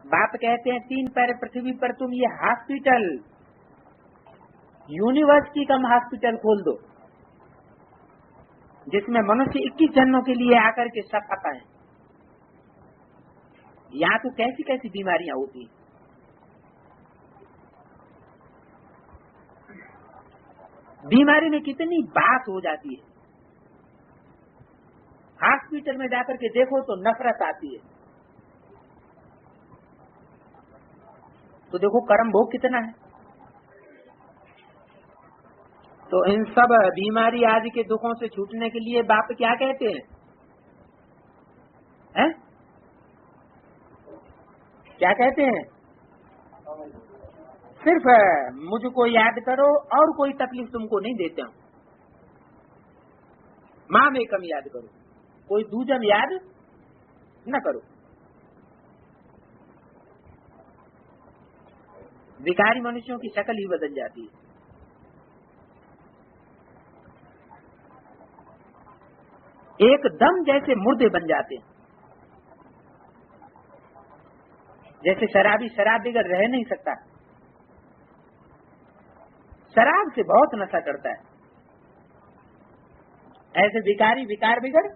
बाप कहते हैं 3 पैर पृथ्वी पर तुम ये हॉस्पिटल, यूनिवर्सिटी कम हॉस्पिटल खोल दो, जिसमें मनुष्य 21 जन्मों के लिए आकर के सफा पाए। यहाँ तो कैसी कैसी बीमारियां होती हैं। बीमारी में कितनी बात हो जाती है। हॉस्पिटल में जाकर के देखो तो नफरत आती है। तो देखो कर्म भोग कितना है। तो इन सब बीमारी आदि के दुखों से छूटने के लिए बाप क्या कहते हैं, हैं? क्या कहते हैं? सिर्फ मुझको याद करो और कोई तकलीफ तुमको नहीं देता हूँ। माँ में कम याद करो, कोई दूजम याद न करो। भिखारी मनुष्यों की शक्ल ही बदल जाती है। एकदम जैसे मुर्दे बन जाते हैं। जैसे शराबी शराब बिगड़ रह नहीं सकता, शराब से बहुत नशा करता है, ऐसे भिखारी विकार बिगड़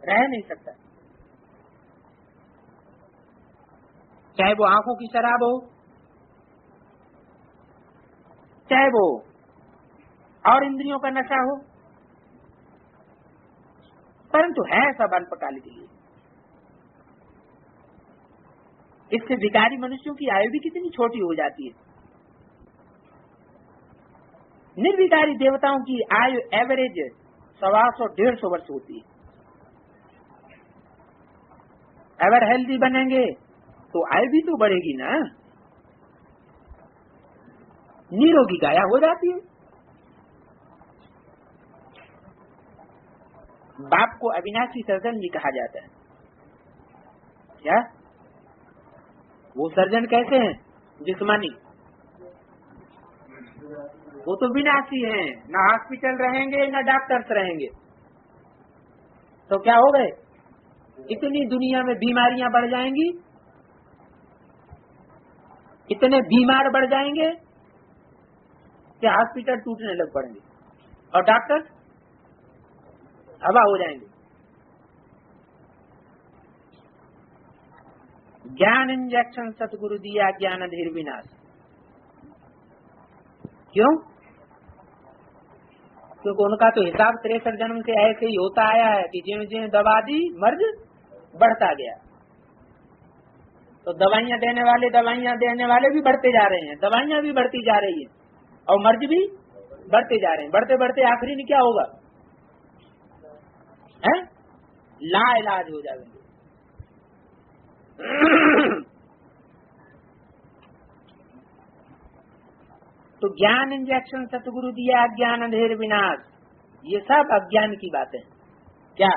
रह नहीं सकता। चाहे वो आंखों की शराब हो, चाहे वो और इंद्रियों का नशा हो, परंतु है सब अल्पकाल के लिए। इससे भिखारी मनुष्यों की आयु भी कितनी छोटी हो जाती है। निर्विकारी देवताओं की आयु एवरेज 125-150 वर्ष होती है। अगर हेल्दी बनेंगे तो आयु भी तो बढ़ेगी ना। निरोगी काया हो जाती है। बाप को अविनाशी सर्जन भी कहा जाता है। क्या वो सर्जन कैसे हैं? जिस्मानी। वो तो विनाशी हैं, न हॉस्पिटल रहेंगे न डॉक्टर्स रहेंगे। तो क्या हो गए? इतनी दुनिया में बीमारियां बढ़ जाएंगी, इतने बीमार बढ़ जाएंगे कि हॉस्पिटल टूटने लग पड़ेंगे और डॉक्टर हवा हो जाएंगे। ज्ञान इंजेक्शन सतगुरु दिया, ज्ञान अंधेर विनाश। क्यों? क्योंकि उनका तो हिसाब 63 जन्म से ऐसे ही होता आया है कि जिन जिन दवा दी मर्ज बढ़ता गया। तो दवाइयां देने वाले भी बढ़ते जा रहे हैं, दवाइयां भी बढ़ती जा रही है और मर्ज भी बढ़ते जा रहे हैं। बढ़ते बढ़ते आखिरी में क्या होगा? है ला इलाज हो जाएंगे। तो ज्ञान इंजेक्शन सतगुरु दिया, ज्ञान अंधेर विनाश। ये सब अज्ञान की बातें। क्या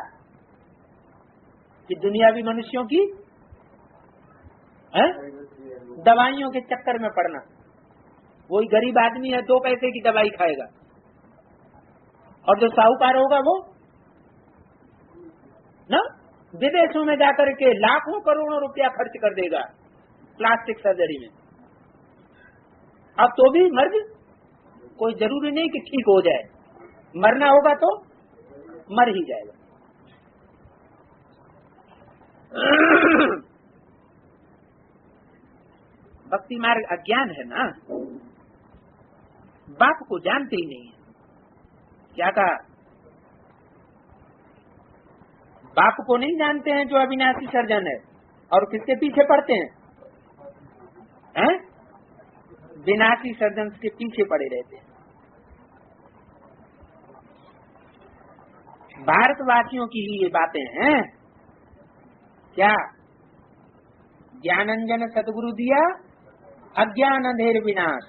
कि दुनियावी मनुष्यों की दवाइयों के चक्कर में पड़ना। वही गरीब आदमी है 2 पैसे की दवाई खाएगा और जो साहूकार होगा वो ना विदेशों में जाकर के लाखों करोड़ों रुपया खर्च कर देगा प्लास्टिक सर्जरी में। अब तो भी मर्ज कोई जरूरी नहीं कि ठीक हो जाए, मरना होगा तो मर ही जाएगा। भक्ति मार्ग अज्ञान है ना, बाप को जानते ही नहीं है। क्या कहा? बाप को नहीं जानते हैं जो अविनाशी सर्जन है, और किसके पीछे पड़ते हैं? विनाशी सर्जन के पीछे पड़े रहते हैं। भारतवासियों की ही ये बातें हैं। क्या? ज्ञानंजन सतगुरु दिया, अज्ञान अंधेर विनाश।